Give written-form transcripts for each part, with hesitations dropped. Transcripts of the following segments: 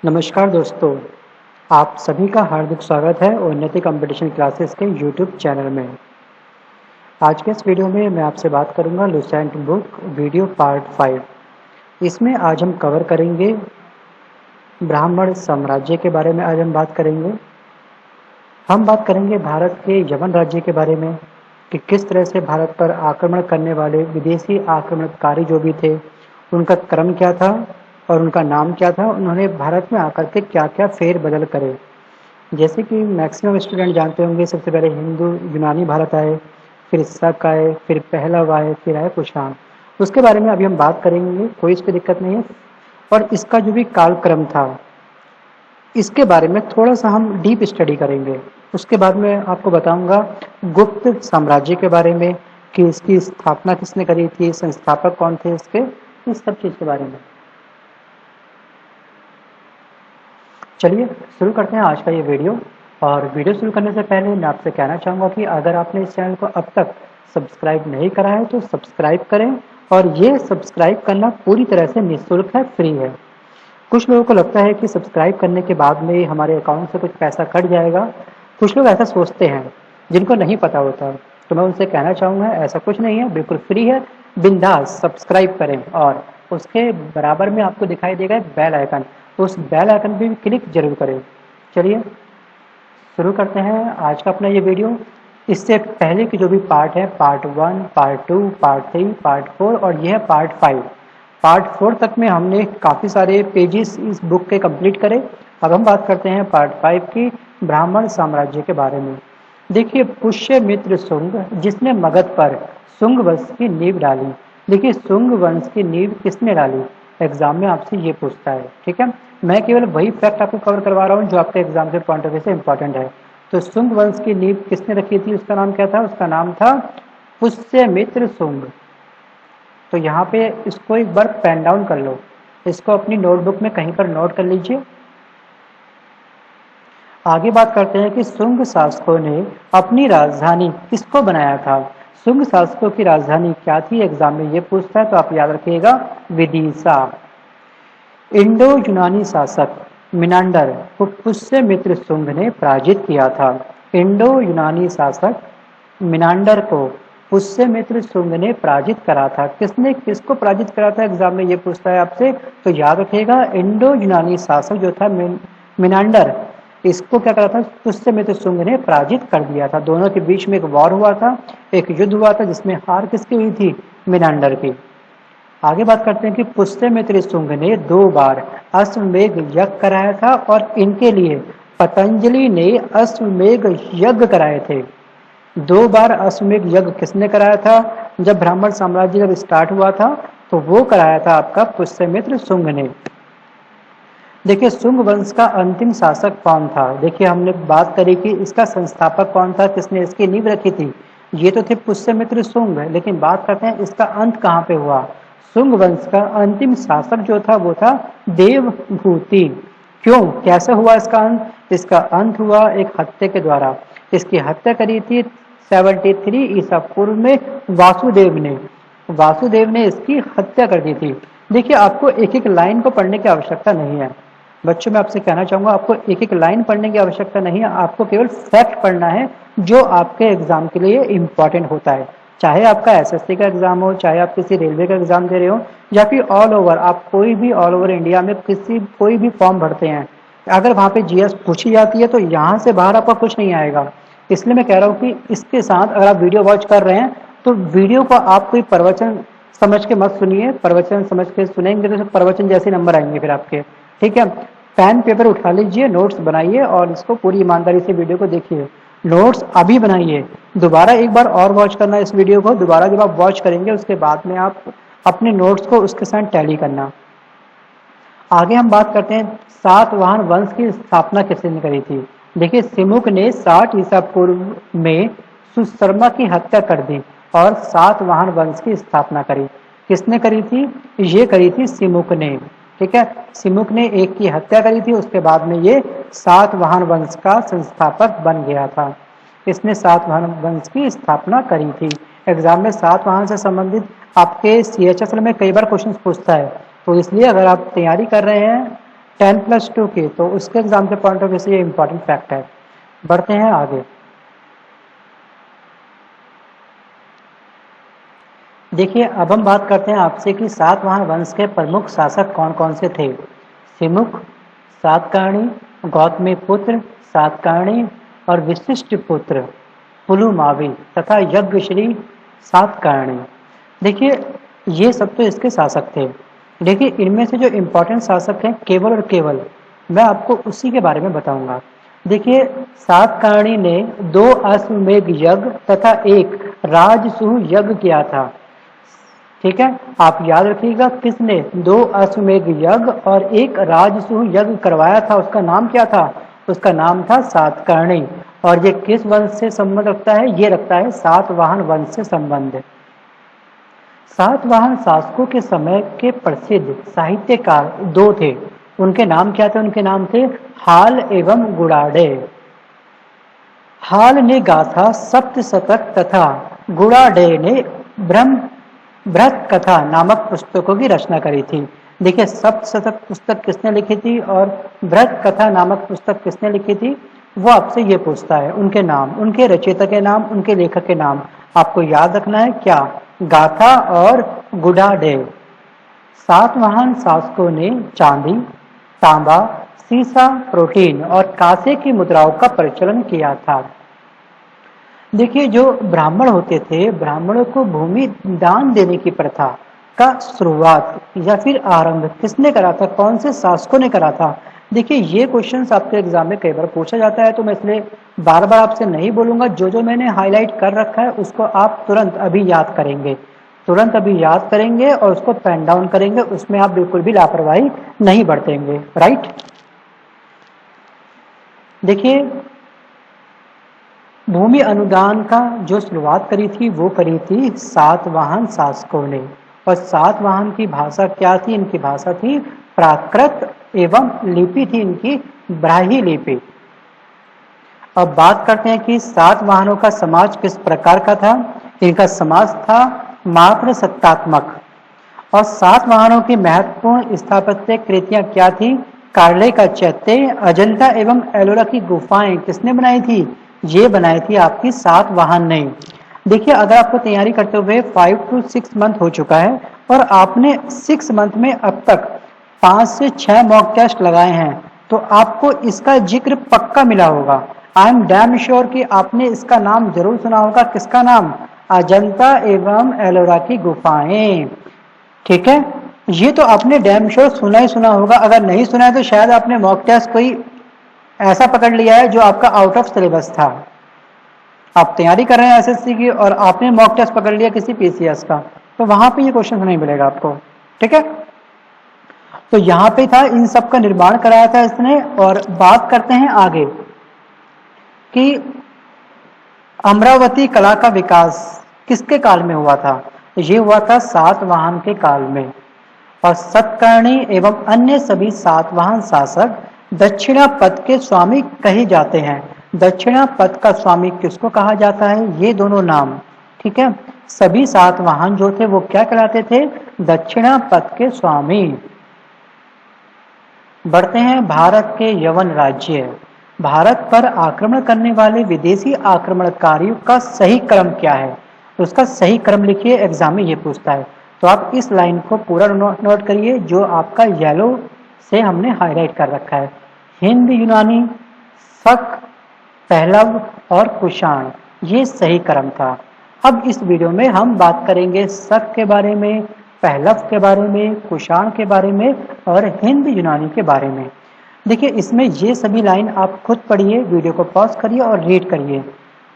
नमस्कार दोस्तों, आप सभी का हार्दिक स्वागत है उन्नति कंपटीशन क्लासेस के यूट्यूब चैनल में। आज के इस वीडियो में मैं आपसे बात करूंगा लुसेंट बुक वीडियो पार्ट 5। इसमें आज हम कवर करेंगे ब्राह्मण साम्राज्य के बारे में। आज हम बात करेंगे भारत के यवन राज्य के बारे में कि किस तरह से भारत पर आक्रमण करने वाले विदेशी आक्रमणकारी जो भी थे उनका क्रम क्या था और उनका नाम क्या था, उन्होंने भारत में आकर के क्या क्या फेर बदल करे। जैसे कि मैक्सिमम स्टूडेंट जानते होंगे, सबसे पहले हिंदू यूनानी भारत आए, फिर शक आए, फिर पहलव आए, फिर आए कुषाण। उसके बारे में अभी हम बात करेंगे, कोई इसकी दिक्कत नहीं है। और इसका जो भी कालक्रम था इसके बारे में थोड़ा सा हम डीप स्टडी करेंगे। उसके बाद में आपको बताऊंगा गुप्त साम्राज्य के बारे में कि इसकी स्थापना किसने करी थी, संस्थापक कौन थे इसके, इस सब चीज़ के बारे में। चलिए शुरू करते हैं आज का ये वीडियो। और वीडियो शुरू करने से पहले मैं आपसे कहना चाहूँगा कि अगर आपने इस चैनल को अब तक सब्सक्राइब नहीं करा है तो सब्सक्राइब करें। और ये सब्सक्राइब करना पूरी तरह से निःशुल्क है, फ्री है। कुछ लोगों को लगता है कि सब्सक्राइब करने के बाद में हमारे अकाउंट से कुछ पैसा कट जाएगा। कुछ लोग ऐसा सोचते हैं जिनको नहीं पता होता, तो मैं उनसे कहना चाहूँगा ऐसा कुछ नहीं है, बिल्कुल फ्री है, बिंदास सब्सक्राइब करें। और उसके बराबर में आपको दिखाई देगा एक बेल आइकन, उस बेल आइकन पे भी क्लिक जरूर करें। चलिए शुरू करते हैं आज का अपना ये वीडियो। इससे पहले की जो भी पार्ट है, पार्ट 1, पार्ट 2, पार्ट 3, पार्ट 4 और यह है पार्ट 5। पार्ट 4 तक में हमने काफ़ी सारे पेजेस इस बुक के कंप्लीट करे। अब हम बात करते हैं पार्ट 5 की, ब्राह्मण साम्राज्य के बारे में। देखिए, पुष्यमित्र शुंग जिसने मगध पर शुंग वंश की नींव डाली। देखिए, शुंग वंश की नींव किसने डाली, एग्जाम में आपसे ये पूछता है। ठीक है, मैं केवल वही फैक्ट आपको कवर करवा रहा हूँ जो आपके एग्जाम के पॉइंट ऑफ व्यू से इंपॉर्टेंट है। तो शुंग वंश की नींव किसने रखी थी, उसका नाम क्या था, उसका नाम था पुष्यमित्र शुंग। तो यहाँ पे इसको एक बार पेन डाउन कर लो, इसको अपनी नोटबुक में कहीं पर नोट कर लीजिए। आगे बात करते हैं कि शुंग शासकों ने अपनी राजधानी किसको बनाया था। शुंग शासकों की राजधानी क्या थी, एग्जाम में ये पूछता है, तो आप याद रखिएगा विदिशा। इंडो यूनानी शासक मिनांडर को पुष्यमित्र शुंग ने पराजित किया था। इंडो यूनानी शासक मिनांडर को पुष्यमित्र शुंग ने पराजित करा था। किसने किसको पराजित करा था, एग्जाम में ये पूछता है आपसे, तो याद रखिएगा इंडो यूनानी शासक जो था मिनांडर, इसको क्या करा था, पुष्यमित्र शुंग ने पराजित कर दिया था। दोनों के बीच में एक वॉर हुआ था, एक युद्ध हुआ था, जिसमें हार किसकी हुई थी, मिनांडर की। आगे बात करते हैं कि पुष्यमित्र शुंग ने 2 बार अश्वमेध यज्ञ कराया था और इनके लिए पतंजलि ने अश्वमेध यज्ञ कराए थे। 2 बार अश्वमेध यज्ञ किसने कराया था, जब ब्राह्मण साम्राज्य जब स्टार्ट हुआ था तो वो कराया था आपका पुष्यमित्र शुंग ने। देखिए, शुंग वंश का अंतिम शासक कौन था। देखिए, हमने बात करी कि इसका संस्थापक कौन था, किसने इसकी नींव रखी थी, ये तो थे पुष्यमित्र शुंग। लेकिन बात करते हैं इसका अंत कहाँ पे हुआ। शुंग वंश का अंतिम शासक जो था वो था देवभूति। क्यों, कैसे हुआ इसका अंत, इसका अंत हुआ एक हत्या के द्वारा। इसकी हत्या करी थी 73 ईसा पूर्व में वासुदेव ने इसकी हत्या कर दी थी। देखिए, आपको एक एक लाइन को पढ़ने की आवश्यकता नहीं है बच्चों, मैं आपसे कहना चाहूंगा आपको एक एक लाइन पढ़ने की आवश्यकता नहीं है, आपको केवल फैक्ट पढ़ना है जो आपके एग्जाम के लिए इंपॉर्टेंट होता है। चाहे आपका एसएससी का एग्जाम हो, चाहे आप किसी रेलवे का एग्जाम दे रहे हो, या फिर ऑल ओवर आप कोई भी ऑल ओवर इंडिया में कोई भी फॉर्म भरते हैं, अगर वहाँ पे जीएस पूछी जाती है तो यहाँ से बाहर आपका कुछ नहीं आएगा। इसलिए मैं कह रहा हूँ कि इसके साथ अगर आप वीडियो वॉच कर रहे हैं तो वीडियो को आप कोई प्रवचन समझ के मत सुनिए। प्रवचन समझ के सुनेंगे तो प्रवचन जैसे नंबर आएंगे फिर आपके। ठीक है, पेन पेपर उठा लीजिए, नोट्स बनाइए और इसको पूरी ईमानदारी से वीडियो को देखिए। नोट्स अभी बनाइए, दोबारा एक बार और वॉच करना इस वीडियो को। दोबारा जब आप वॉच करेंगे उसके बाद में आप अपने नोट्स को उसके साथ टैली करना। आगे हम बात करते हैं सातवाहन वंश की स्थापना किसने करी थी। देखिए, सिमुक ने 60 ईसा पूर्व में सुशर्मा की हत्या कर दी और सातवाहन वंश की स्थापना करी। किसने करी थी, ये करी थी सिमुक ने। ठीक है, सिमुक ने एक की हत्या करी थी, उसके बाद में ये सातवाहन वंश का संस्थापक बन गया था। इसने सातवाहन वंश की स्थापना करी थी। एग्जाम में सातवाहन से संबंधित आपके CHSL में कई बार क्वेश्चन पूछता है, तो इसलिए अगर आप तैयारी कर रहे हैं 10+2 की, तो उसके एग्जाम के पॉइंट ऑफ व्यू से ये इंपॉर्टेंट फैक्ट है। बढ़ते हैं आगे। देखिए अब हम बात करते हैं आपसे कि सातवाहन वंश के प्रमुख शासक कौन कौन से थे। सिमुख, सातकर्णी, गौतमीपुत्र, सातकर्णी और विशिष्ट पुत्र पुलुमावी तथा यज्ञश्री सातकर्णी। देखिए ये सब तो इसके शासक थे। देखिए इनमें से जो इम्पोर्टेंट शासक हैं केवल और केवल मैं आपको उसी के बारे में बताऊंगा। देखिए सातकर्णी ने 2 अश्वमेध यज्ञ तथा एक राजसूय यज्ञ किया था। ठीक है, आप याद रखिएगा किसने 2 अश्वमेध यज्ञ और एक राजसूय यज्ञ करवाया था, उसका नाम क्या था? उसका नाम था सातकर्णी। और ये किस वंश से संबंध रखता है? ये रखता है सातवाहन वंश से संबंध। सातवाहन शासकों के समय के प्रसिद्ध साहित्यकार 2 थे। उनके नाम क्या थे? उनके नाम थे हाल एवं गुड़ाडे। हाल ने गाथा सप्तशतक तथा गुड़ाडे ने बृहत कथा नामक पुस्तकों की रचना करी थी। देखिए सप्तशतक पुस्तक किसने लिखी थी और बृहत कथा नामक पुस्तक किसने लिखी थी, वो आपसे ये पूछता है। उनके नाम, उनके रचयिता के नाम, उनके लेखक के नाम आपको याद रखना है। क्या? गाथा और गुड़ाडे। सातवाहन शासकों ने चांदी, तांबा, सीसा, प्रोटीन और कांसे की मुद्राओं का प्रचलन किया था। देखिए जो ब्राह्मण होते थे, ब्राह्मणों को भूमि दान देने की प्रथा का शुरुआत या फिर आरंभ किसने करा था? कौन से शासकों ने करा था? देखिए ये क्वेश्चंस आपके एग्जाम में कई बार पूछा जाता है, तो मैं इसलिए बार बार आपसे नहीं बोलूंगा। जो जो मैंने हाईलाइट कर रखा है उसको आप तुरंत अभी याद करेंगे, तुरंत अभी याद करेंगे और उसको पेन डाउन करेंगे। उसमें आप बिल्कुल भी लापरवाही नहीं बरतेंगे। राइट, देखिए भूमि अनुदान का जो शुरुआत करी थी वो करी थी सातवाहन शासकों ने। और सातवाहन की भाषा क्या थी? इनकी भाषा थी प्राकृत एवं लिपि थी इनकी ब्राह्मी लिपि। अब बात करते हैं कि सातवाहनों का समाज किस प्रकार का था। इनका समाज था मात्र सत्तात्मक। और सातवाहनों की महत्वपूर्ण स्थापत्य कृतियां क्या थी? कार्ले का चैत्य, अजंता एवं एलोरा की गुफाएं किसने बनाई थी? ये बनाई थी आपकी सातवाहन ने। देखिए अगर आपको तैयारी करते हुए 5 to 6 मंथ हो चुका है और आपने 6 मंथ में अब तक 5 से 6 मॉक टेस्ट लगाए हैं, तो आपको इसका जिक्र पक्का मिला होगा। आई एम डैम श्योर कि आपने इसका नाम जरूर सुना होगा। किसका नाम? अजंता एवं एलोरा की गुफाएं। ठीक है, ये तो आपने डैम श्योर सुना ही सुना होगा। अगर नहीं सुना है तो शायद आपने मॉक टेस्ट कोई ऐसा पकड़ लिया है जो आपका आउट ऑफ सिलेबस था। आप तैयारी कर रहे हैं एसएससी की और आपने मॉक टेस्ट पकड़ लिया किसी पीसीएस का, तो वहां पे ये क्वेश्चन नहीं मिलेगा आपको। ठीक है, तो यहाँ पे था, इन सब का निर्माण कराया था इसने। और बात करते हैं आगे कि अमरावती कला का विकास किसके काल में हुआ था? ये हुआ था सातवाहन के काल में। और सतकर्णी एवं अन्य सभी सातवाहन शासक दक्षिणापथ के स्वामी कहे जाते हैं। दक्षिणापथ का स्वामी किसको कहा जाता है? ये दोनों नाम। ठीक है, सभी सातवाहन जो थे वो क्या कहलाते थे? दक्षिणापथ के स्वामी। बढ़ते हैं भारत के यवन राज्य। भारत पर आक्रमण करने वाले विदेशी आक्रमणकारियों का सही क्रम क्या है? उसका सही क्रम लिखिए, एग्जाम में ये पूछता है। तो आप इस लाइन को पूरा नोट करिए जो आपका येलो से हमने हाईलाइट कर रखा है। हिंद यूनानी, शक, पहलव और कुषाण, ये सही क्रम था। अब इस वीडियो में हम बात करेंगे शक के बारे में, पहलव के बारे में, कुषाण के बारे में और हिंद यूनानी के बारे में। देखिए इसमें ये सभी लाइन आप खुद पढ़िए, वीडियो को पॉज करिए और रीड करिए।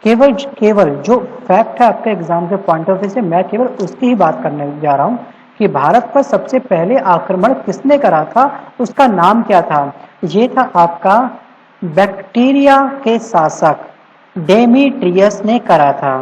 केवल जो फैक्ट है आपके एग्जाम के पॉइंट ऑफ व्यू से, मैं केवल उसकी ही बात करने जा रहा हूँ कि भारत पर सबसे पहले आक्रमण किसने करा था, उसका नाम क्या था? ये था आपका बैक्टीरिया के शासक डेमीट्रियस ने करा था।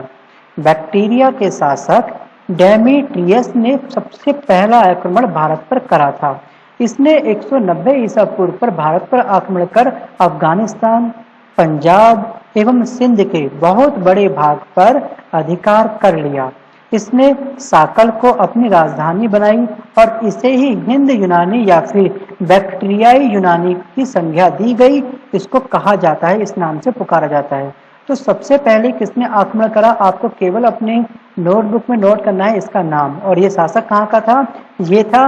बैक्टीरिया के शासक डेमीट्रियस ने सबसे पहला आक्रमण भारत पर करा था। इसने 190 ईसा पूर्व पर भारत पर आक्रमण कर अफगानिस्तान, पंजाब एवं सिंध के बहुत बड़े भाग पर अधिकार कर लिया। इसने साकल को अपनी राजधानी बनाई और इसे ही हिंद यूनानी या फिर बैक्टीरियाई यूनानी की संज्ञा दी गई। इसको कहा जाता है, इस नाम से पुकारा जाता है। तो सबसे पहले किसने आक्रमण करा, आपको केवल अपने नोटबुक में नोट करना है इसका नाम। और ये शासक कहाँ का था, ये था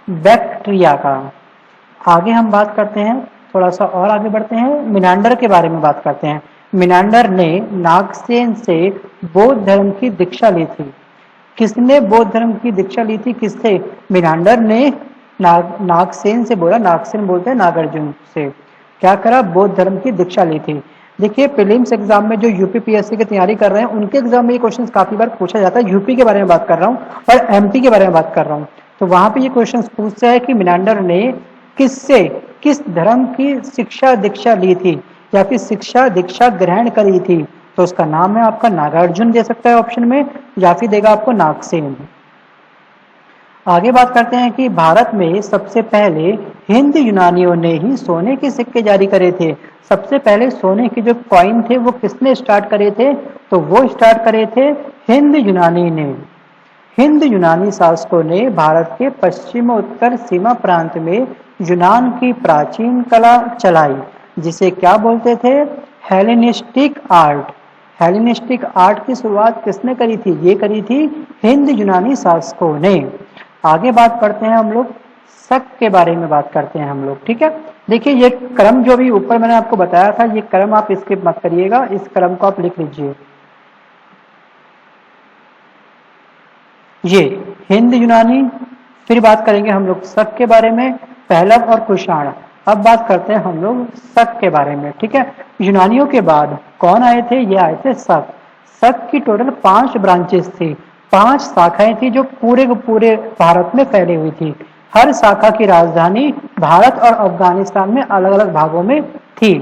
बैक्ट्रिया का। आगे हम बात करते हैं, थोड़ा सा और आगे बढ़ते हैं, मिनांडर के बारे में बात करते हैं। मिनांडर ने नागसेन से बौद्ध धर्म की दीक्षा ली थी। किसने बौद्ध धर्म की दीक्षा ली थी, किससे, मिनांडर ने नागसेन से बोला, नागसेन बोलते हैं नागार्जुन से, क्या करा, बौद्ध धर्म की दीक्षा ली थी। देखिए प्रीलिम्स एग्जाम में जो यूपीपीएससी की तैयारी कर रहे हैं उनके एग्जाम में ये क्वेश्चन काफी बार पूछा जाता है। यूपी के बारे में बात कर रहा हूँ और एमपी के बारे में बात कर रहा हूँ। तो वहां पे ये क्वेश्चन पूछता है कि मिनांडर ने किससे, किस धर्म की शिक्षा दीक्षा ली थी या फिर शिक्षा दीक्षा ग्रहण करी थी। तो उसका नाम है आपका नागार्जुन दे सकता है ऑप्शन में, या फिर देगा आपको नागसेन। आगे बात करते हैं कि भारत में सबसे पहले हिंद यूनानियों ने ही सोने के सिक्के जारी करे थे। सबसे पहले सोने के जो कॉइन थे वो किसने स्टार्ट करे थे, तो वो स्टार्ट करे थे हिंद यूनानी ने। हिंद यूनानी शासकों ने भारत के पश्चिम उत्तर सीमा प्रांत में यूनान की प्राचीन कला चलाई, जिसे क्या बोलते थे, हेलेनिस्टिक आर्ट। हेलेनिस्टिक आर्ट की शुरुआत किसने करी थी, ये करी थी हिंद यूनानी शासकों ने। आगे बात करते हैं हम लोग शक के बारे में बात करते हैं हम लोग, ठीक है। देखिए ये क्रम जो भी ऊपर मैंने आपको बताया था, ये क्रम आप स्किप मत करिएगा, इस क्रम को आप लिख लीजिए। ये हिंद यूनानी, फिर बात करेंगे हम लोग शक के बारे में, पहलव और कुषाण। अब बात करते हैं हम लोग शक के बारे में, ठीक है। यूनानियों के बाद कौन आए थे, ये आए थे शक। शक की टोटल 5 ब्रांचेस थी, 5 शाखाएं थी जो पूरे पूरे भारत में फैली हुई थी। हर शाखा की राजधानी भारत और अफगानिस्तान में अलग अलग भागों में थी।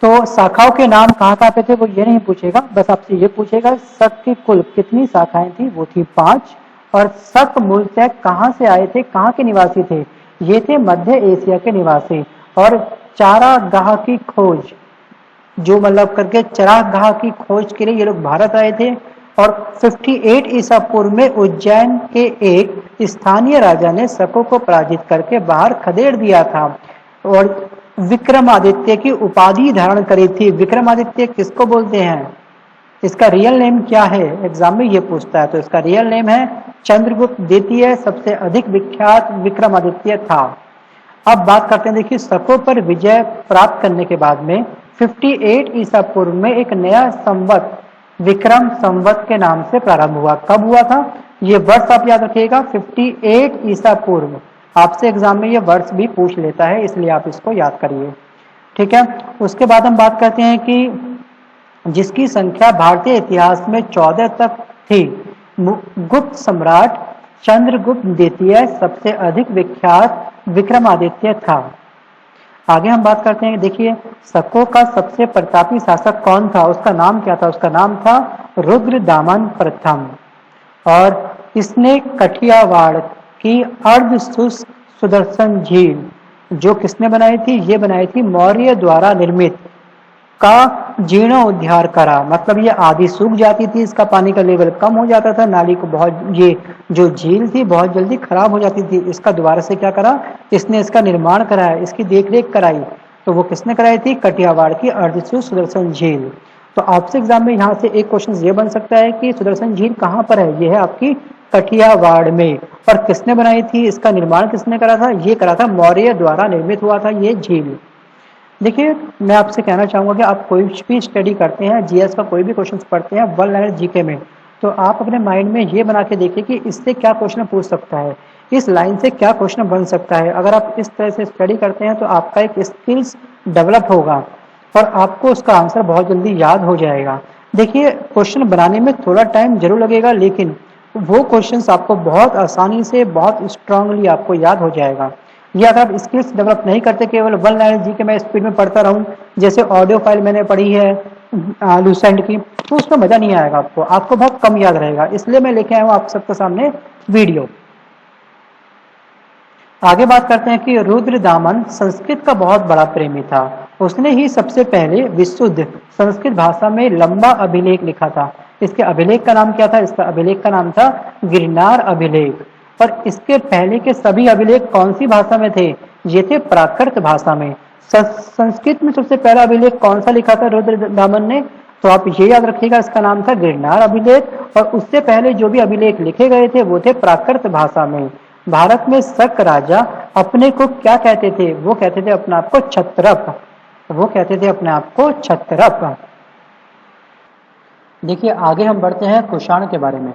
तो शाखाओं के नाम कहाँ कहाँ पे थे वो ये नहीं पूछेगा, बस आपसे ये पूछेगा शक की कुल कितनी शाखाएं थी, वो थी 5। और शक मूलतः कहाँ से आए थे, कहाँ के निवासी थे, ये थे मध्य एशिया के निवासी। और चारागाह की खोज, जो मतलब करके चरागाह की खोज के लिए ये लोग भारत आए थे। और 58 ईसा पूर्व में उज्जैन के एक स्थानीय राजा ने शकों को पराजित करके बाहर खदेड़ दिया था और विक्रमादित्य की उपाधि धारण करी थी। विक्रमादित्य किसको बोलते हैं, इसका रियल नेम क्या है, एग्जाम में ये पूछता है। तो इसका रियल नेम है चंद्रगुप्त द्वितीय, सबसे अधिक विख्यात विक्रमादित्य था। अब बात करते हैं, देखिए शकों पर विजय प्राप्त करने के बाद में 58 ईसा पूर्व में एक नया संवत विक्रम संवत के नाम से प्रारंभ हुआ। कब हुआ था, ये वर्ष आप याद रखिएगा, 58 ईसा पूर्व। आपसे एग्जाम में ये वर्ष भी पूछ लेता है, इसलिए आप इसको याद करिए, ठीक है। उसके बाद हम बात करते हैं कि जिसकी संख्या भारतीय इतिहास में 14 तक थी। गुप्त सम्राट चंद्रगुप्त द्वितीय सबसे अधिक विख्यात विक्रमादित्य था। आगे हम बात करते हैं, देखिए शकों का सबसे प्रतापी शासक कौन था, उसका नाम क्या था, उसका नाम था रुद्रदामन प्रथम। और इसने कठियावाड़ की अर्ध शुष्क सुदर्शन झील जो किसने बनाई थी, ये बनाई थी मौर्य द्वारा निर्मित, का जीर्णोद्धार करा। मतलब ये आधी सूख जाती थी, इसका पानी का लेवल कम हो जाता था, नाली को बहुत, ये जो झील थी बहुत जल्दी खराब हो जाती थी, इसका दोबारा से क्या करा, इसने इसका निर्माण कराया, इसकी देखरेख कराई। तो वो किसने कराई थी, कठियावाड़ की अर्धसूर सुदर्शन झील। तो आपसे एग्जाम में यहाँ से एक क्वेश्चन ये बन सकता है कि सुदर्शन झील कहाँ पर है, ये है आपकी कठियावाड़ में। और किसने बनाई थी, इसका निर्माण किसने करा था, ये करा था मौर्य द्वारा निर्मित हुआ था ये झील। देखिए मैं आपसे कहना चाहूंगा कि आप कोई भी स्टडी करते हैं, जीएस का कोई भी क्वेश्चन पढ़ते हैं, वन लाइनर जीके में, तो आप अपने माइंड में ये बना के देखिए कि इससे क्या क्वेश्चन पूछ सकता है, इस लाइन से क्या क्वेश्चन बन सकता है। अगर आप इस तरह से स्टडी करते हैं तो आपका एक स्किल्स डेवलप होगा और आपको उसका आंसर बहुत जल्दी याद हो जाएगा। देखिए क्वेश्चन बनाने में थोड़ा टाइम जरूर लगेगा, लेकिन वो क्वेश्चन आपको बहुत आसानी से, बहुत स्ट्रांगली आपको याद हो जाएगा। ये अगर आप स्किल्स डेवलप नहीं करते, केवल वन लाइन जी के मैं स्पीड में पढ़ता रहूं, जैसे ऑडियो फाइल मैंने पढ़ी है लूसेंट की, तो उसमें मजा नहीं आएगा, आपको बहुत कम याद रहेगा। इसलिए मैं लेके आया हूं आप सबके सामने वीडियो। आगे बात करते हैं कि रुद्रदामन संस्कृत का बहुत बड़ा प्रेमी था। उसने ही सबसे पहले विशुद्ध संस्कृत भाषा में लंबा अभिलेख लिखा था। इसके अभिलेख का नाम क्या था? इसका अभिलेख का नाम था गिरनार अभिलेख। और इसके पहले के सभी अभिलेख कौन सी भाषा में थे? ये थे प्राकृत भाषा में। संस्कृत में सबसे पहला अभिलेख कौन सा लिखा था रुद्र दामन ने? तो आप ये याद रखिएगा, इसका नाम था गिरनार अभिलेख। और उससे पहले जो भी अभिलेख लिखे गए थे वो थे प्राकृत भाषा में। भारत में शक राजा अपने को क्या कहते थे? वो कहते थे अपने आप को क्षत्रप। वो कहते थे अपने आप को क्षत्रप। देखिए आगे हम बढ़ते हैं कुषाण के बारे में।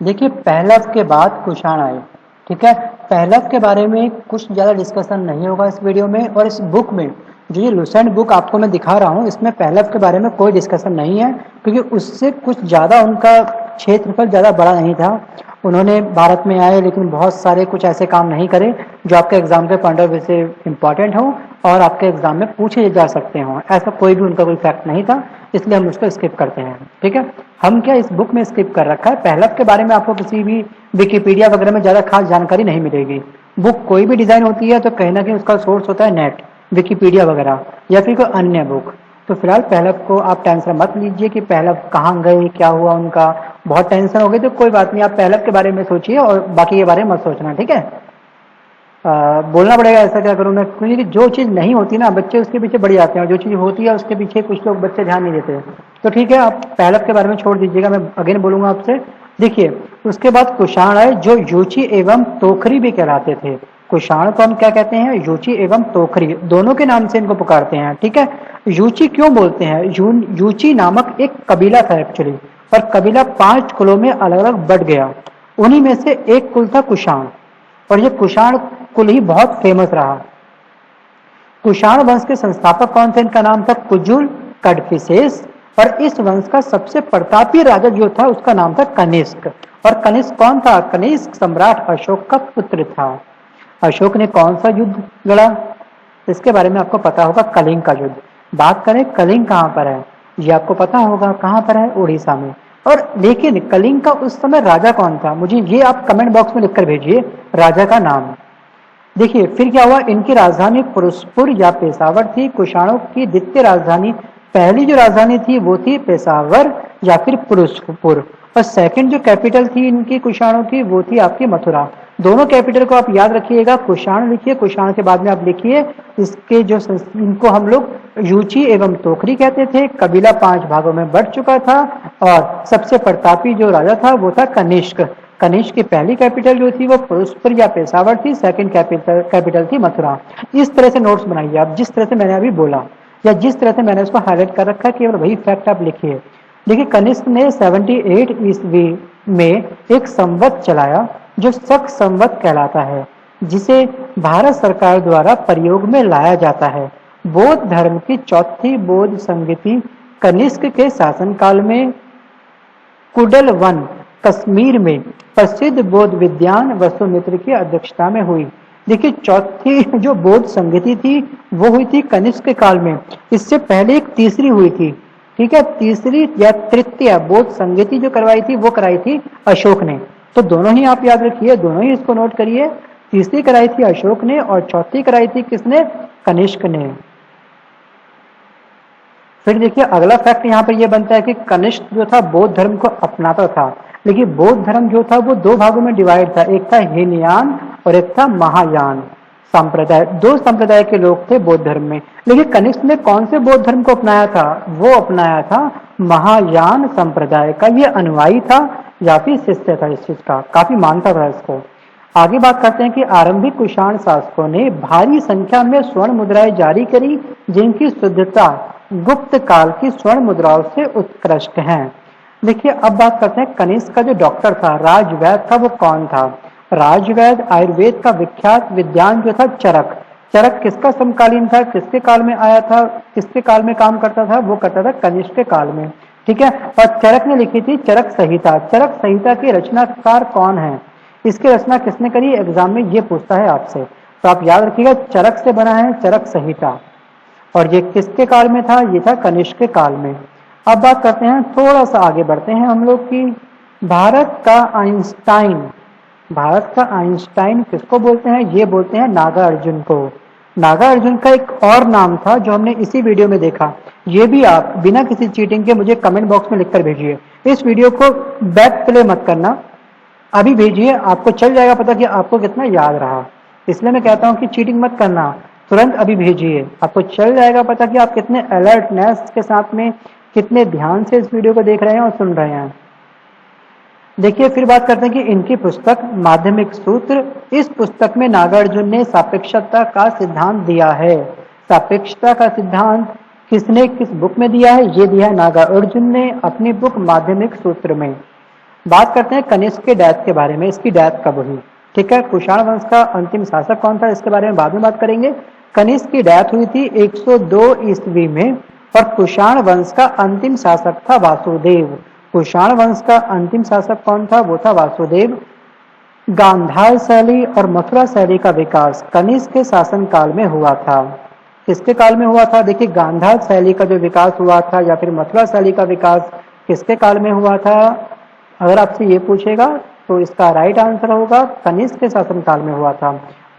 देखिए पहलव के बाद कुषाण आए, ठीक है। पहलव के बारे में कुछ ज़्यादा डिस्कशन नहीं होगा इस वीडियो में। और इस बुक में जो ये लुसेंट बुक आपको मैं दिखा रहा हूँ, इसमें पहलव के बारे में कोई डिस्कशन नहीं है, क्योंकि उससे कुछ ज़्यादा उनका क्षेत्रफल ज़्यादा बड़ा नहीं था। उन्होंने भारत में आए लेकिन बहुत सारे कुछ ऐसे काम नहीं करे जो आपके एग्जाम के पॉइंट ऑफ व्यू से इम्पॉर्टेंट हो और आपके एग्जाम में पूछे जा सकते हों। ऐसा कोई भी उनका कोई फैक्ट नहीं था, इसलिए हम उसको स्किप करते हैं, ठीक है। हम क्या इस बुक में स्किप कर रखा है, पहलव के बारे में आपको किसी भी विकिपीडिया वगैरह में ज़्यादा खास जानकारी नहीं मिलेगी। बुक कोई भी डिज़ाइन होती है तो कहीं ना कहीं उसका सोर्स होता है नेट, विकिपीडिया वगैरह या फिर कोई अन्य बुक। तो फिलहाल पहलव को आप टेंशन मत लीजिए कि पहलव कहाँ गए, क्या हुआ उनका, बहुत टेंशन हो गई तो कोई बात नहीं, आप पहलव के बारे में सोचिए और बाकी के बारे में मत सोचना, ठीक है। बोलना पड़ेगा ऐसा क्या करूँ मैं, क्योंकि जो चीज़ नहीं होती ना बच्चे उसके पीछे बढ़ जाते हैं, और जो चीज़ होती है उसके पीछे कुछ लोग बच्चे ध्यान नहीं देते। तो ठीक है, आप पहलव के बारे में छोड़ दीजिएगा, मैं अगेन बोलूंगा आपसे। देखिए उसके बाद कुषाण आए जो यूची एवं तोखरी भी कहलाते थे। कुषाण को हम क्या कहते हैं? यूची एवं तोखरी, दोनों के नाम से इनको पुकारते हैं, ठीक है। यूची क्यों बोलते हैं? यूची नामक एक कबीला था एक्चुअली, और कबीला 5 कुलों में अलग अलग बट गया। उन्हीं में से एक कुल था कुषाण, और ये कुषाण कुल ही बहुत फेमस रहा। कुषाण वंश के संस्थापक कौन थे? इनका नाम था कुजुल कडफिसेस। और इस वंश का सबसे प्रतापी राजा जो था उसका नाम था कनिष्क। और कनिष्क कौन था? कनिष्क सम्राट अशोक का पुत्र था। अशोक ने कौन सा युद्ध लड़ा? इसके बारे में आपको पता होगा, कलिंग का युद्ध। बात करें कलिंग कहाँ पर है, ये आपको पता होगा कहाँ पर है, उड़ीसा में। और लेकिन कलिंग का उस समय राजा कौन था? मुझे ये आप कमेंट बॉक्स में लिखकर भेजिए राजा का नाम। देखिए फिर क्या हुआ, इनकी राजधानी पुरुषपुर या पेशावर थी। कुषाणों की द्वितीय राजधानी, पहली जो राजधानी थी वो थी पेशावर या फिर पुरुषपुर, और सेकंड जो कैपिटल थी इनकी कुषाणों की वो थी आपकी मथुरा। दोनों कैपिटल को आप याद रखिएगा, कुषाण लिखिए, कुषाण के बाद में आप लिखिए इसके जो इनको हम लोग यूची एवं तोखरी कहते थे। कबीला 5 भागों में बढ़ चुका था, और सबसे प्रतापी जो राजा था वो था कनिष्क। कनिष्क की पहली कैपिटल जो थी वो पुरुषपुर या पेशावर थी, सेकंड कैपिटल थी मथुरा। इस तरह से नोट्स बनाइए आप, जिस तरह से मैंने अभी बोला या जिस तरह से मैंने उसको हाईलाइट कर रखा है, केवल वही फैक्ट आप लिखिए। देखिए कनिष्क ने 78 ईस्वी में एक संवत चलाया जो शक संवत कहलाता है, जिसे भारत सरकार द्वारा प्रयोग में लाया जाता है। बौद्ध धर्म की चौथी बौद्ध संगति कनिष्क के शासनकाल में कुडल वन कश्मीर में प्रसिद्ध बौद्ध विद्वान वसुमित्र की अध्यक्षता में हुई। देखिए चौथी जो बौद्ध संगति थी वो हुई थी कनिष्क के काल में। इससे पहले एक तीसरी हुई थी, ठीक है, तीसरी या तृतीय बौद्ध संगति जो करवाई थी वो कराई थी अशोक ने। तो दोनों ही आप याद रखिए, दोनों ही इसको नोट करिए। तीसरी कराई थी अशोक ने और चौथी कराई थी किसने? कनिष्क ने। फिर देखिए अगला फैक्ट यहाँ पर यह बनता है कि कनिष्क जो था बौद्ध धर्म को अपनाता था, लेकिन बौद्ध धर्म जो था वो 2 भागों में डिवाइड था, एक था हीनयान और एक था महायान संप्रदाय। 2 संप्रदाय के लोग थे बौद्ध धर्म में। लेकिन कनिष्क ने कौन से बौद्ध धर्म को अपनाया था? वो अपनाया था महायान संप्रदाय का। ये अनुयायी था या फिर शिष्य था, इस चीज का काफी मानता था इसको। आगे बात करते हैं कि आरंभिक कुषाण शासकों ने भारी संख्या में स्वर्ण मुद्राएं जारी करी, जिनकी शुद्धता गुप्त काल की स्वर्ण मुद्राओं से उत्कृष्ट है। देखिए अब बात करते हैं कनिष्क का जो डॉक्टर था, राजवैद्य था, वो कौन था? राजवैद्य आयुर्वेद का विख्यात विद्वान जो था चरक। चरक किसका समकालीन था, किसके काल में आया था, किसके काल में काम करता था? वो करता था कनिष्क के काल में, ठीक है। और चरक ने लिखी थी चरक संहिता। चरक संहिता के रचनाकार कौन है? इसकी रचना किसने करी? एग्जाम में ये पूछता है आपसे, तो आप याद रखिएगा चरक से बना है चरक संहिता। और ये किसके काल में था? ये था कनिष्क के काल में। अब बात करते हैं, थोड़ा सा आगे बढ़ते हैं हम लोग की भारत का आइंस्टाइन। भारत का आइंस्टाइन किसको बोलते हैं? ये बोलते हैं नागार्जुन को। नागार्जुन का एक और नाम था जो हमने इसी वीडियो में देखा। ये भी आप बिना किसी चीटिंग के मुझे कमेंट बॉक्स में लिखकर भेजिए। इस वीडियो को बैक प्ले मत करना, अभी भेजिए, आपको चल जाएगा पता कि आपको कितना याद रहा। इसलिए मैं कहता हूँ कि चीटिंग मत करना, तुरंत अभी भेजिए, आपको चल जाएगा पता कि आप कितने अलर्टनेस के साथ में, कितने ध्यान से इस वीडियो को देख रहे हैं और सुन रहे हैं। देखिए फिर बात करते हैं कि इनकी पुस्तक माध्यमिक सूत्र, इस पुस्तक में नागार्जुन ने सापेक्षता का सिद्धांत दिया है। सापेक्षता का सिद्धांत किसने किस बुक में दिया है? ये दिया है नागार्जुन ने अपनी बुक माध्यमिक सूत्र में। बात करते हैं कनिष्क के डेथ के बारे में, इसकी डेथ कब हुई? ठीक है, कुषाण वंश का अंतिम शासक कौन था इसके बारे में बाद में बात करेंगे। कनिष्क की डेथ हुई थी 102 ईस्वी में और कुषाण वंश का अंतिम शासक था वासुदेव। कुषाण वंश का अंतिम शासक कौन था? वो था वासुदेव। गांधार शैली और मथुरा शैली का विकास कनिष्क के शासन काल में हुआ था। किसके काल में हुआ था? देखिए गांधार शैली का जो विकास हुआ था या फिर मथुरा शैली का विकास किसके काल में हुआ था? अगर आपसे ये पूछेगा तो इसका राइट आंसर होगा कनिष्क के शासन काल में हुआ था।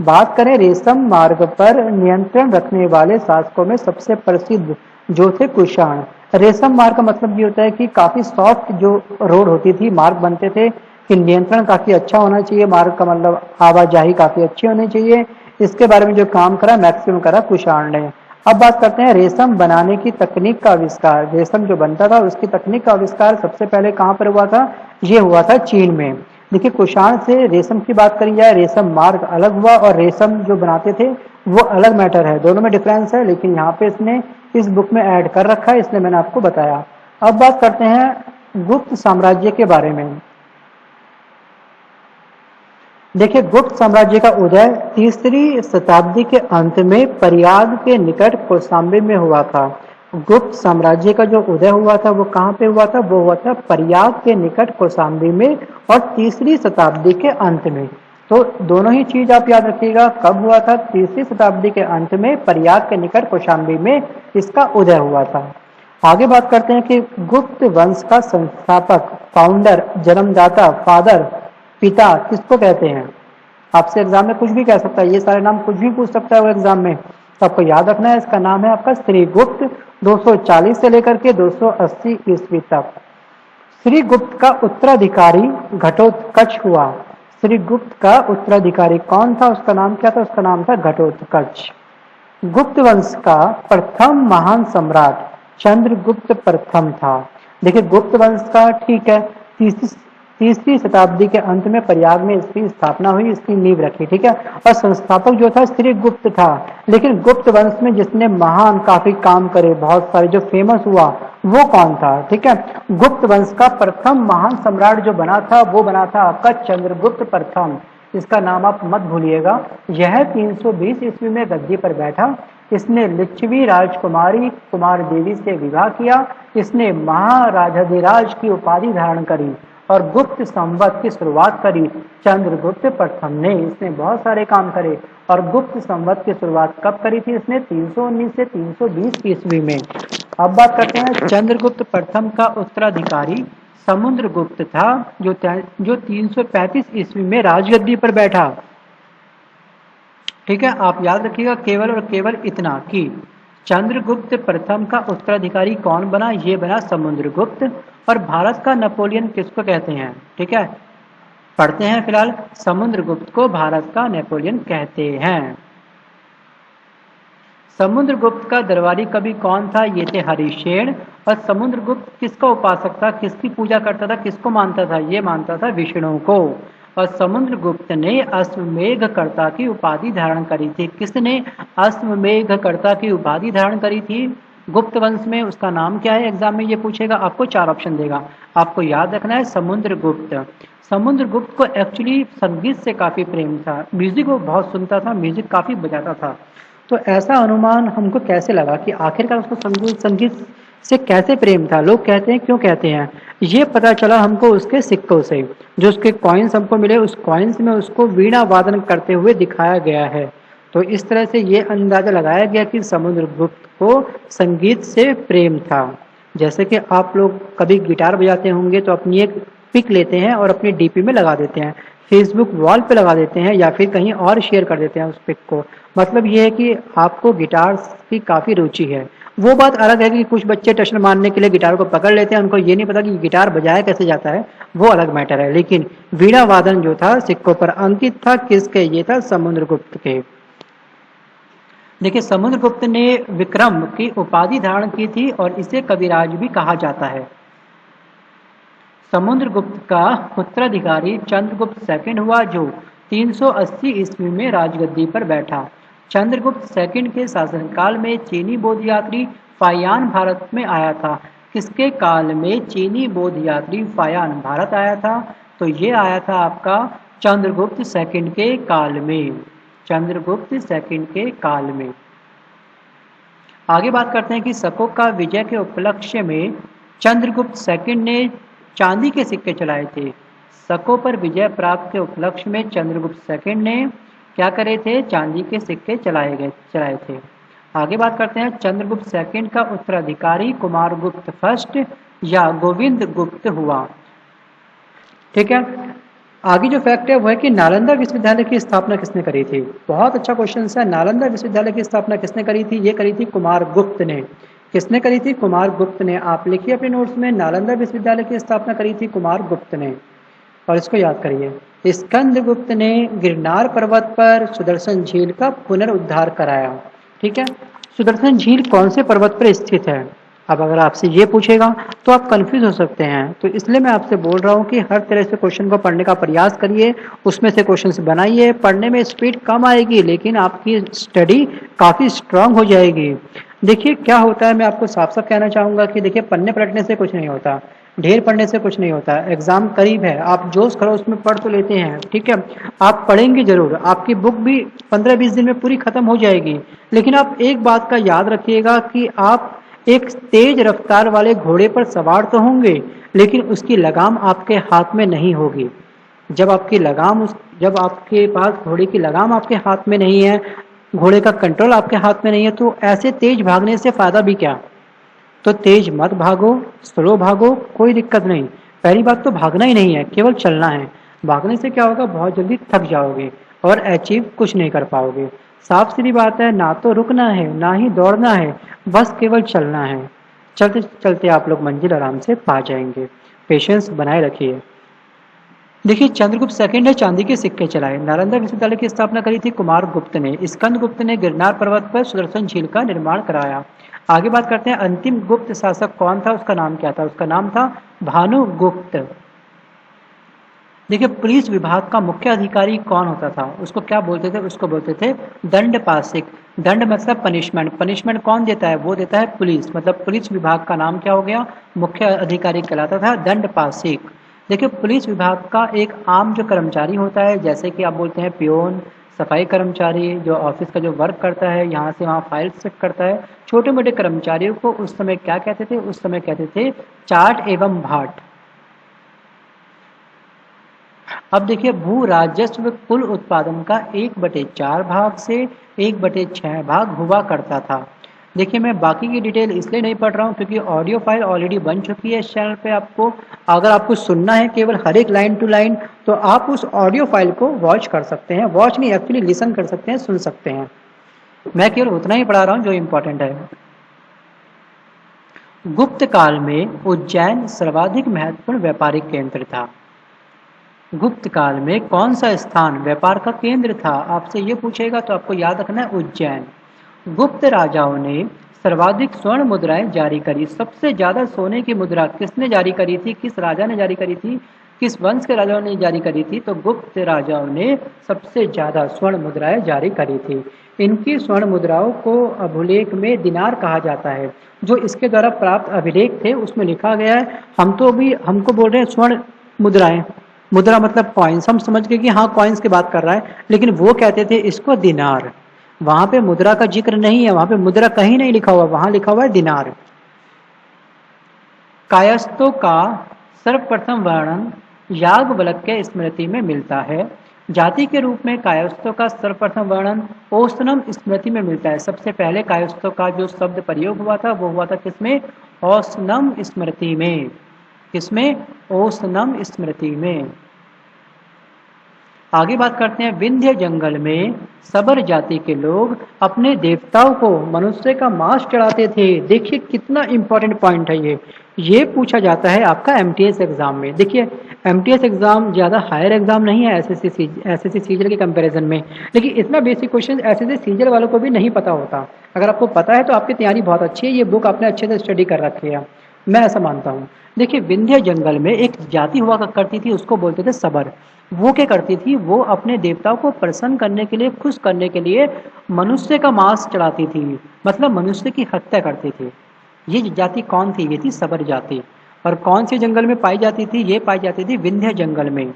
बात करें रेशम मार्ग पर नियंत्रण रखने वाले शासकों में सबसे प्रसिद्ध जो थे कुषाण। रेशम मार्ग का मतलब ये होता है कि काफी सॉफ्ट जो रोड होती थी, मार्ग बनते थे, कि नियंत्रण काफी अच्छा होना चाहिए, मार्ग का मतलब आवाजाही काफी अच्छी होनी चाहिए। इसके बारे में जो काम करा मैक्सिमम करा कुषाण ने। अब बात करते हैं रेशम बनाने की तकनीक का आविष्कार। रेशम जो बनता था उसकी तकनीक का आविष्कार सबसे पहले कहाँ पर हुआ था? ये हुआ था चीन में। देखिए कुषाण से रेशम की बात करी जाए, रेशम मार्ग अलग हुआ और रेशम जो बनाते थे वो अलग मैटर है, दोनों में डिफरेंस है, लेकिन यहाँ पे इसने इस बुक में ऐड कर रखा है, इसलिए मैंने आपको बताया। अब बात करते हैं गुप्त साम्राज्य के बारे में। देखिए गुप्त साम्राज्य का उदय तीसरी शताब्दी के अंत में प्रयाग के निकट कौशाम्बी में हुआ था। गुप्त साम्राज्य का जो उदय हुआ था वो कहाँ पे हुआ था? वो हुआ था प्रयाग के निकट कौशाम्बी में और तीसरी शताब्दी के अंत में। तो दोनों ही चीज आप याद रखिएगा, कब हुआ था? तीसरी शताब्दी के अंत में प्रयाग के निकट कौशाम्बी में इसका उदय हुआ था। आगे बात करते हैं कि गुप्त वंश का संस्थापक, फाउंडर, जन्मदाता, फादर, पिता किसको कहते हैं? आपसे एग्जाम में कुछ भी कह सकता है, ये सारे नाम कुछ भी पूछ सकता है वो एग्जाम में, तो आपको याद रखना है इसका नाम है आपका श्रीगुप्त। 240 से लेकर के 280 ईस्वी तक श्रीगुप्त का उत्तराधिकारी घटोत्कच हुआ। श्रीगुप्त का उत्तराधिकारी कौन था? उसका नाम क्या था? उसका नाम था घटोत्कच। गुप्त वंश का प्रथम महान सम्राट चंद्रगुप्त प्रथम था। देखिए गुप्त वंश का, ठीक है, तीसरी शताब्दी के अंत में प्रयाग में इसकी स्थापना हुई, इसकी नींव रखी, ठीक है, और संस्थापक जो था श्रीगुप्त था। लेकिन गुप्त वंश में जिसने महान काफी काम करे, बहुत सारे, जो फेमस हुआ वो कौन था? ठीक है, गुप्त वंश का प्रथम महान सम्राट जो बना था वो बना था आपका चंद्रगुप्त प्रथम। इसका नाम आप मत भूलिएगा। यह 320 ईस्वी में गद्दी पर बैठा। इसने लिच्छवी राजकुमारी कुमार देवी से विवाह किया। इसने महाराजाधिराज की उपाधि धारण करी और गुप्त संवत की शुरुआत करी चंद्रगुप्त प्रथम ने। इसने बहुत सारे काम करे और गुप्त संवत की शुरुआत कब करी थी इसने? 319 से 320 ईस्वी में। अब बात करते हैं चंद्रगुप्त प्रथम का उत्तराधिकारी समुद्रगुप्त था, जो 335 ईस्वी में राजगद्दी पर बैठा। ठीक है, आप याद रखिएगा केवल और केवल इतना कि चंद्रगुप्त प्रथम का उत्तराधिकारी कौन बना? ये बना समुद्रगुप्त। और भारत का नेपोलियन किसको कहते हैं? ठीक है, पढ़ते हैं फिलहाल। समुद्रगुप्त को भारत का नेपोलियन कहते हैं। समुद्रगुप्त का दरबारी कवि कौन था? ये थे हरिशेन। और समुद्रगुप्त किसका उपासक था? किसकी पूजा करता था? किसको मानता था? ये मानता था विष्णु को। और समुद्रगुप्त ने अश्वमेधकर्ता की उपाधि धारण करी थी। किसने अश्वमेधकर्ता की उपाधि धारण करी थी? गुप्त वंश में। उसका नाम क्या है? एग्जाम में ये पूछेगा, आपको 4 ऑप्शन देगा, आपको याद रखना है समुद्रगुप्त। समुद्रगुप्त को एक्चुअली संगीत से काफी प्रेम था, म्यूजिक वो बहुत सुनता था, म्यूजिक काफी बजाता था। तो ऐसा अनुमान हमको कैसे लगा कि आखिरकार उसको संगीत से कैसे प्रेम था? लोग कहते हैं, क्यों कहते हैं? ये पता चला हमको उसके सिक्कों से, जो उसके कॉइन्स हमको मिले, उस कॉइन्स में उसको वीणा वादन करते हुए दिखाया गया है। तो इस तरह से ये अंदाजा लगाया गया कि समुद्रगुप्त को संगीत से प्रेम था। जैसे कि आप लोग कभी गिटार बजाते होंगे तो अपनी एक पिक लेते हैं और अपनी डीपी में लगा देते हैं, फेसबुक वॉल पे लगा देते हैं या फिर कहीं और शेयर कर देते हैं उस पिक को। मतलब ये है कि आपको गिटार की काफ़ी रुचि है वो बात अलग है कि कुछ बच्चे टशन मारने के लिए गिटार को पकड़ लेते हैं, उनको ये नहीं पता कि गिटार बजाया कैसे जाता है, वो अलग मैटर है। लेकिन वीणा वादन जो था सिक्कों पर अंकित था, किसके? ये था समुद्रगुप्त के। देखिए समुद्रगुप्त ने विक्रम की उपाधि धारण की थी और इसे कविराज भी कहा जाता है। समुद्रगुप्त का उत्तराधिकारी चंद्रगुप्त सेकंड हुआ, जो 380 ईस्वी में राजगद्दी पर बैठा। चंद्रगुप्त सेकंड के शासनकाल में चीनी बौद्ध यात्री फायान भारत में आया था। किसके काल में चीनी बौद्ध यात्री फायान भारत आया था? तो ये आया था आपका चंद्रगुप्त सेकंड के काल में। चंद्रगुप्त सेकंड के काल में। आगे बात करते हैं कि शकों का विजय के उपलक्ष्य में चंद्रगुप्त सेकंड ने चांदी के सिक्के चलाए थे। शकों पर विजय प्राप्त के उपलक्ष्य में चंद्रगुप्त सेकंड ने क्या करे थे? चांदी के सिक्के चलाए थे। आगे बात करते हैं चंद्रगुप्त सेकंड का उत्तराधिकारी कुमारगुप्त फर्स्ट या गोविंद गुप्त हुआ। ठीक है, आगे जो फैक्ट है वो है कि नालंदा विश्वविद्यालय की स्थापना किसने करी थी? बहुत अच्छा क्वेश्चन है। नालंदा विश्वविद्यालय की स्थापना किसने करी थी? ये करी थी कुमारगुप्त ने। किसने करी थी? कुमारगुप्त ने। आप लिखिए अपने नोट्स में, नालंदा विश्वविद्यालय की स्थापना करी थी कुमारगुप्त ने। और इसको याद करिए, स्कंदगुप्त ने गिरनार पर्वत पर सुदर्शन झील का पुनरुद्धार कराया। ठीक है, सुदर्शन झील कौन से पर्वत पर स्थित है? अब अगर आपसे ये पूछेगा तो आप कंफ्यूज हो सकते हैं, तो इसलिए मैं आपसे बोल रहा हूँ कि हर तरह से क्वेश्चन को पढ़ने का प्रयास करिए, उसमें से क्वेश्चन बनाइए। पढ़ने में स्पीड कम आएगी लेकिन आपकी स्टडी काफ़ी स्ट्रांग हो जाएगी। देखिए क्या होता है, मैं आपको साफ साफ कहना चाहूँगा कि देखिए पढ़ने पलटने से कुछ नहीं होता, ढेर पढ़ने से कुछ नहीं होता। एग्जाम करीब है, आप जोश करो उसमें पढ़ तो लेते हैं, ठीक है, आप पढ़ेंगे जरूर, आपकी बुक भी 15-20 दिन में पूरी खत्म हो जाएगी। लेकिन आप एक बात का याद रखिएगा कि आप एक तेज रफ्तार वाले घोड़े पर सवार तो होंगे लेकिन उसकी लगाम आपके हाथ में नहीं होगी। जब आपके पास घोड़े की लगाम आपके हाथ में नहीं है, घोड़े का कंट्रोल आपके हाथ में नहीं है, तो ऐसे तेज भागने से फायदा भी क्या? तो तेज मत भागो, स्लो भागो, कोई दिक्कत नहीं। पहली बात तो भागना ही नहीं है, केवल चलना है। भागने से क्या होगा, बहुत जल्दी थक जाओगे और अचीव कुछ नहीं कर पाओगे। साफ सीधी बात है, ना तो रुकना है ना ही दौड़ना है, बस केवल चलना है। चलते चलते आप लोग मंजिल आराम से पा जाएंगे। पेशेंस बनाए रखिए। देखिए चंद्रगुप्त सेकंड ने चांदी के सिक्के चलाए। नालंदा विश्वविद्यालय की स्थापना करी थी कुमारगुप्त ने। स्कंदगुप्त ने गिरनार पर्वत पर सुदर्शन झील का निर्माण कराया। आगे बात करते हैं अंतिम गुप्त शासक कौन था, उसका नाम क्या था? उसका नाम था भानुगुप्त। देखिए पुलिस विभाग का मुख्य अधिकारी कौन होता था? उसको क्या बोलते थे? उसको बोलते थे दंडपाशिक। दंड मतलब पनिशमेंट, पनिशमेंट कौन देता है? वो देता है पुलिस। मतलब पुलिस विभाग का नाम क्या हो गया? मुख्य अधिकारी कहलाता था दंडपाशिक। देखिए पुलिस विभाग का एक आम जो कर्मचारी होता है, जैसे कि आप बोलते हैं पियोन, सफाई कर्मचारी, जो ऑफिस का जो वर्क करता है, यहाँ से वहाँ फाइल चेक करता है, छोटे मोटे कर्मचारियों को उस समय क्या कहते थे? उस समय कहते थे चाट एवं भाट। अब देखिए भू राजस्व कुल उत्पादन का 1/4 भाग से 1/6 भाग हुआ करता था। देखिए मैं बाकी की डिटेल इसलिए नहीं पढ़ रहा हूँ क्योंकि ऑडियो फाइल ऑलरेडी बन चुकी है इस चैनल पे। आपको अगर आपको सुनना है केवल हर एक लाइन टू लाइन, तो आप उस ऑडियो फाइल को वॉच कर सकते हैं। वॉच नहीं, एक्चुअली लिसन कर सकते हैं, सुन सकते हैं। मैं केवल उतना ही पढ़ा रहा हूँ जो इम्पोर्टेंट है। गुप्त काल में उज्जैन सर्वाधिक महत्वपूर्ण व्यापारिक केंद्र था। गुप्त काल में कौन सा स्थान व्यापार का केंद्र था? आपसे ये पूछेगा तो आपको याद रखना है उज्जैन। गुप्त राजाओं ने सर्वाधिक स्वर्ण मुद्राएं जारी करी। सबसे ज्यादा सोने की मुद्रा किसने जारी करी थी? किस राजा ने जारी करी थी? किस वंश के राजाओं ने जारी करी थी? तो गुप्त राजाओं ने सबसे ज्यादा स्वर्ण मुद्राएं जारी करी थी। इनकी स्वर्ण मुद्राओं को अभिलेख में दिनार कहा जाता है। जो इसके द्वारा प्राप्त अभिलेख थे उसमें लिखा गया है। हम तो अभी हमको बोल रहे हैं स्वर्ण मुद्राएं, मुद्रा मतलब कॉइन्स, हम समझ गए कि हाँ कॉइन्स की बात कर रहा है, लेकिन वो कहते थे इसको दिनार। वहां पे मुद्रा का जिक्र नहीं है, वहां पे मुद्रा कहीं नहीं लिखा हुआ, वहां लिखा हुआ है दिनार। कायस्थों का सर्वप्रथम वर्णन याज्ञवल्क्य के स्मृति में मिलता है। जाति के रूप में कायस्थों का सर्वप्रथम वर्णन औसनम स्मृति में मिलता है। सबसे पहले कायस्थों का जो शब्द प्रयोग हुआ था वो हुआ था किसमें? औसनम स्मृति में। किसमें? ओसनम स्मृति में। आगे बात करते हैं, विंध्य जंगल में सबर जाति के लोग अपने देवताओं को मनुष्य का मांस चढ़ाते थे। देखिए कितना इंपॉर्टेंट पॉइंट है ये पूछा जाता है आपका एमटीएस एग्जाम में। देखिए एमटीएस एग्जाम ज़्यादा हायर एग्जाम नहीं है एसएससी सीजल के कंपैरिजन में, लेकिन इतना बेसिक क्वेश्चन एसएससी सीजल वालों को भी नहीं पता होता। अगर आपको पता है तो आपकी तैयारी बहुत अच्छी है, ये बुक आपने अच्छे से स्टडी कर रखी है, मैं ऐसा मानता हूँ। देखिए विंध्य जंगल में एक जाति हुआ करती थी, उसको बोलते थे सबर। वो क्या करती थी, वो अपने देवताओं को प्रसन्न करने के लिए, खुश करने के लिए मनुष्य का मांस चढ़ाती थी, मतलब मनुष्य की हत्या करती थी। ये जाति कौन थी, ये थी सबर जाति। और कौन से जंगल में पाई जाती थी, ये पाई जाती थी विंध्य जंगल में।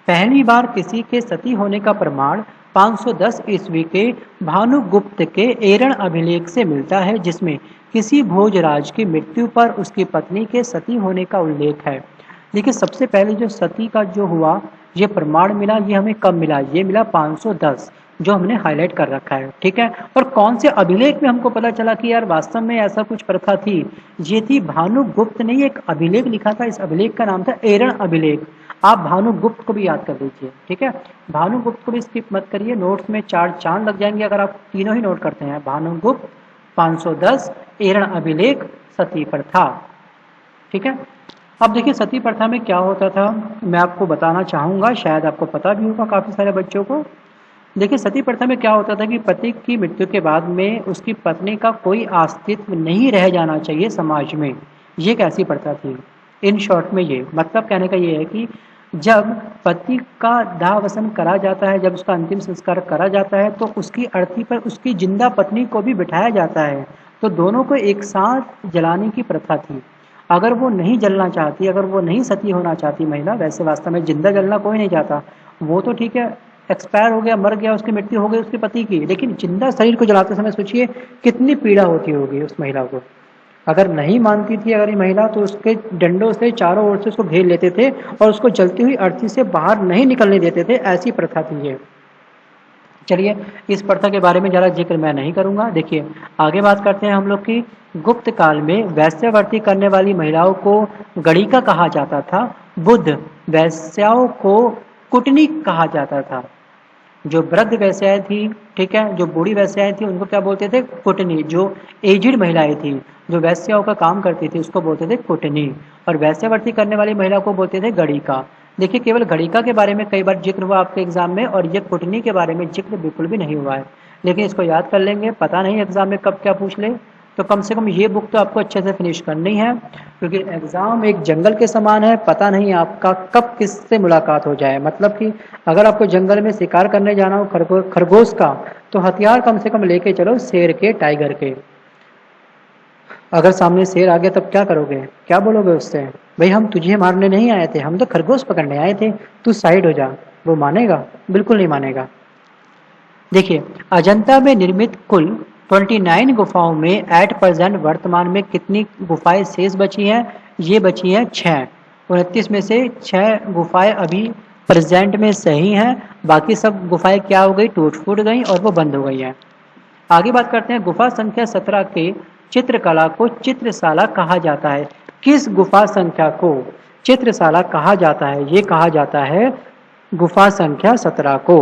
पहली बार किसी के सती होने का प्रमाण 510 ईस्वी के भानुगुप्त के एरण अभिलेख से मिलता है, जिसमें किसी भोजराज की मृत्यु पर उसकी पत्नी के सती होने का उल्लेख है। देखिए सबसे पहले जो सती का जो हुआ ये प्रमाण मिला, ये हमें कब मिला, ये मिला 510, जो हमने हाईलाइट कर रखा है, ठीक है। और कौन से अभिलेख में हमको पता चला कि यार वास्तव में ऐसा कुछ प्रथा थी, ये थी भानुगुप्त ने एक अभिलेख लिखा था, इस अभिलेख का नाम था एरण अभिलेख। आप भानुगुप्त को भी याद कर लीजिए, ठीक है। भानुगुप्त को भी स्किप मत करिए, नोट्स में 4 चांद लग जाएंगे अगर आप तीनों ही नोट करते हैं, भानुगुप्त, 510, एरण अभिलेख, सती प्रथा, ठीक है। अब देखिए सती प्रथा में क्या होता था, मैं आपको बताना चाहूँगा, शायद आपको पता भी होगा काफ़ी सारे बच्चों को। देखिए सती प्रथा में क्या होता था कि पति की मृत्यु के बाद में उसकी पत्नी का कोई अस्तित्व नहीं रह जाना चाहिए समाज में, ये एक ऐसी प्रथा थी। इन शॉर्ट में ये मतलब कहने का ये है कि जब पति का दाहवसन करा जाता है, जब उसका अंतिम संस्कार करा जाता है, तो उसकी अर्थी पर उसकी जिंदा पत्नी को भी बिठाया जाता है, तो दोनों को एक साथ जलाने की प्रथा थी। अगर वो नहीं जलना चाहती, अगर वो नहीं सती होना चाहती महिला, वैसे वास्तव में जिंदा जलना कोई नहीं चाहता, वो तो ठीक है एक्सपायर हो गया, मर गया, उसकी मृत्यु हो गई उसके पति की, लेकिन जिंदा शरीर को जलाते समय सोचिए कितनी पीड़ा होती होगी उस महिला को। अगर नहीं मानती थी अगर ये महिला, तो उसके डंडों से चारों ओर से उसको घेर लेते थे और उसको जलती हुई अर्थी से बाहर नहीं निकलने देते थे, ऐसी प्रथा थी ये। चलिए इस प्रथा के बारे में ज़्यादा जिक्र मैं नहीं करूंगा। देखिए आगे बात करते हैं हम लोग की, गुप्त काल में वैश्यावृत्ति करने वाली महिलाओं को गणिका कहा जाता था, बुद्ध वैश्याओं को कुटनी कहा जाता था। जो वृद्ध वैश्याएं थी, ठीक है, जो बूढ़ी वैश्याएं थी उनको क्या बोलते थे, कुटनी। जो एजिड महिलाएं थी जो वैश्याओं का काम करती थी उसको बोलते थे कुटनी, और वैश्यावृत्ति करने वाली महिला को बोलते थे गणिका। देखिए केवल गणिका के बारे में कई बार जिक्र हुआ आपके एग्जाम में, और ये कुटनी के बारे में जिक्र बिल्कुल भी नहीं हुआ है, लेकिन इसको याद कर लेंगे, पता नहीं एग्जाम में कब क्या पूछ ले, तो कम से कम ये बुक तो आपको अच्छे से फिनिश करनी है, क्योंकि एग्ज़ाम एक जंगल के समान है, पता नहीं आपका कब किससे मुलाकात हो जाए। मतलब कि अगर आपको जंगल में शिकार करने जाना हो खरगोश का, तो हथियार कम से कम लेके चलो शेर के, टाइगर के। अगर सामने शेर आ गया तब क्या करोगे, क्या बोलोगे उससे, भाई हम तुझे मारने नहीं आए थे, हम तो खरगोश पकड़ने आए थे, तू साइड हो जा। वो मानेगा, बिल्कुल नहीं मानेगा। देखिए अजंता में निर्मित कुल 29 गुफाओं में एट प्रेजेंट वर्तमान में कितनी गुफाएं शेष बची हैं, ये बची हैं 6। 29 में से 6 गुफाएं अभी प्रेजेंट में सही हैं, बाकी सब गुफाएं क्या हो गई, टूट फूट गई और वो बंद हो गई हैं। आगे बात करते हैं, गुफा संख्या 17 के चित्रकला को चित्रशाला कहा जाता है। किस गुफा संख्या को चित्रशाला कहा जाता है, ये कहा जाता है गुफा संख्या 17 को।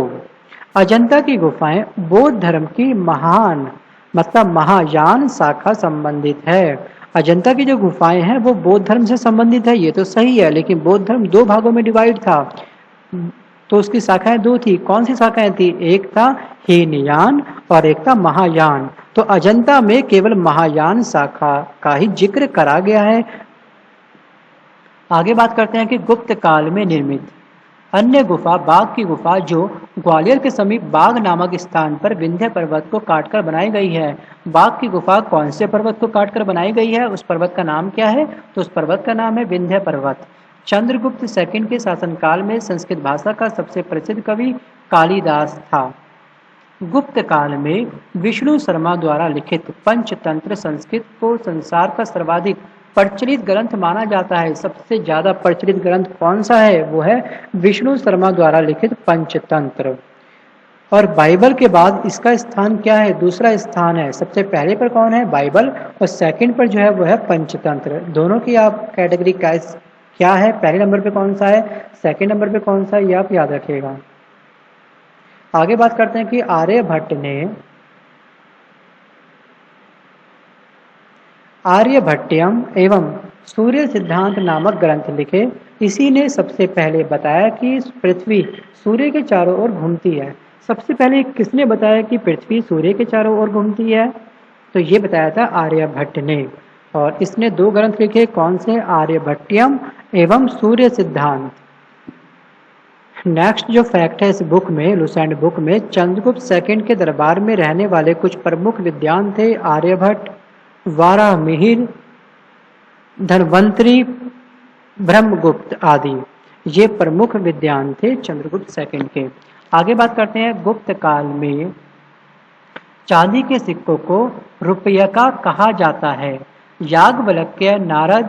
अजंता की गुफाएं बौद्ध धर्म की महान मतलब महायान शाखा संबंधित है। अजंता की जो गुफाएं हैं वो बौद्ध धर्म से संबंधित है, ये तो सही है, लेकिन बौद्ध धर्म 2 भागों में डिवाइड था, तो उसकी शाखाएं 2 थी। कौन सी शाखाएं थी, एक था हीनयान और एक था महायान। तो अजंता में केवल महायान शाखा का ही जिक्र करा गया है। आगे बात करते हैं कि गुप्त काल में निर्मित अन्य गुफा बाघ की गुफा, जो ग्वालियर के समीप बाघ नामक स्थान पर विंध्य पर्वत को काटकर बनाई गई है। बाघ की गुफा कौन से पर्वत को काटकर बनाई गई है, उस पर्वत का नाम क्या है, तो उस पर्वत का नाम है विंध्य पर्वत। चंद्रगुप्त सेकंड के शासनकाल में संस्कृत भाषा का सबसे प्रसिद्ध कवि कालिदास था। गुप्त काल में विष्णु शर्मा द्वारा लिखित पंचतंत्र संस्कृत को संसार का सर्वाधिक प्रचलित ग्रंथ माना जाता है। सबसे ज्यादा प्रचलित ग्रंथ कौन सा है, वो है विष्णु शर्मा द्वारा लिखित पंचतंत्र। और बाइबल के बाद इसका स्थान क्या है, दूसरा स्थान है। सबसे पहले पर कौन है, बाइबल, और सेकंड पर जो है वो है पंचतंत्र। दोनों की आप कैटेगरी क्या है, पहले नंबर पे कौन सा है, सेकंड नंबर पे कौन सा है, ये आप याद रखिएगा। आगे बात करते हैं कि आर्यभट्टयम एवं सूर्य सिद्धांत नामक ग्रंथ लिखे। इसी ने सबसे पहले बताया कि पृथ्वी सूर्य के चारों ओर घूमती है। सबसे पहले किसने बताया कि पृथ्वी सूर्य के चारों ओर घूमती है? तो ये बताया था आर्यभट्ट ने। और इसने 2 ग्रंथ लिखे, कौन से? आर्यभट्टयम एवं सूर्य सिद्धांत। नेक्स्ट जो फैक्ट है इस बुक में, लुसेंट बुक में, चंद्रगुप्त सेकंड के दरबार में रहने वाले कुछ प्रमुख विद्वान थे आर्यभट्ट, वाराहमिहिर, धन्वंतरी, ब्रह्मगुप्त आदि। ये प्रमुख विद्वान थे चंद्रगुप्त सेकंड के। आगे बात करते हैं, गुप्त काल में चांदी के सिक्कों को रुपया का कहा जाता है। याज्ञवल्क्य, नारद,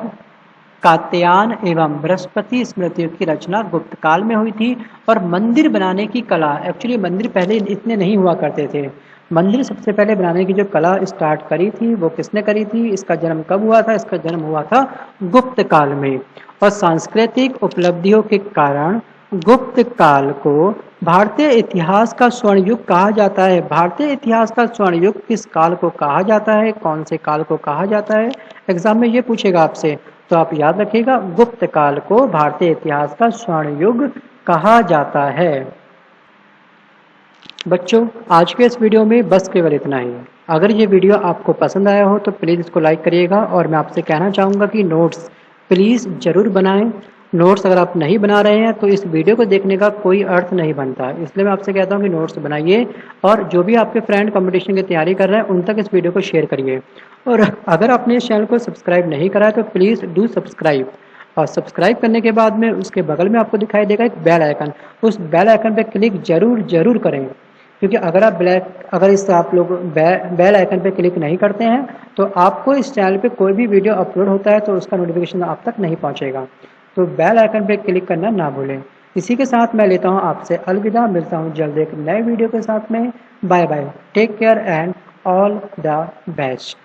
कात्यायन एवं बृहस्पति स्मृतियों की रचना गुप्त काल में हुई थी। और मंदिर बनाने की कला, एक्चुअली मंदिर पहले इतने नहीं हुआ करते थे। मंदिर सबसे पहले बनाने की जो कला स्टार्ट करी थी वो किसने करी थी? इसका जन्म कब हुआ था? इसका जन्म हुआ था गुप्त काल में। और सांस्कृतिक उपलब्धियों के कारण गुप्त काल को भारतीय इतिहास का स्वर्ण युग कहा जाता है। भारतीय इतिहास का स्वर्ण युग किस काल को कहा जाता है? कौन से काल को कहा जाता है? एग्जाम में ये पूछेगा आपसे, तो आप याद रखिएगा, गुप्त काल को भारतीय इतिहास का स्वर्ण युग कहा जाता है। बच्चों, आज के इस वीडियो में बस केवल इतना ही। अगर ये वीडियो आपको पसंद आया हो तो प्लीज़ इसको लाइक करिएगा। और मैं आपसे कहना चाहूँगा कि नोट्स प्लीज़ ज़रूर बनाएं। नोट्स अगर आप नहीं बना रहे हैं तो इस वीडियो को देखने का कोई अर्थ नहीं बनता, इसलिए मैं आपसे कहता हूँ कि नोट्स बनाइए। और जो भी आपके फ्रेंड कंपटीशन की तैयारी कर रहे हैं उन तक इस वीडियो को शेयर करिए। और अगर आपने इस चैनल को सब्सक्राइब नहीं करा है तो प्लीज़ डू सब्सक्राइब। और सब्सक्राइब करने के बाद में उसके बगल में आपको दिखाई देगा एक बेल आइकन, उस बेल आइकन पर क्लिक जरूर करें। क्योंकि अगर इस आप लोग बेल आइकन पे क्लिक नहीं करते हैं तो आपको इस चैनल पे कोई भी वीडियो अपलोड होता है तो उसका नोटिफिकेशन आप तक नहीं पहुंचेगा। तो बेल आइकन पे क्लिक करना ना भूलें। इसी के साथ मैं लेता हूं आपसे अलविदा, मिलता हूं जल्द एक नए वीडियो के साथ में। Bye bye, take care and all the best.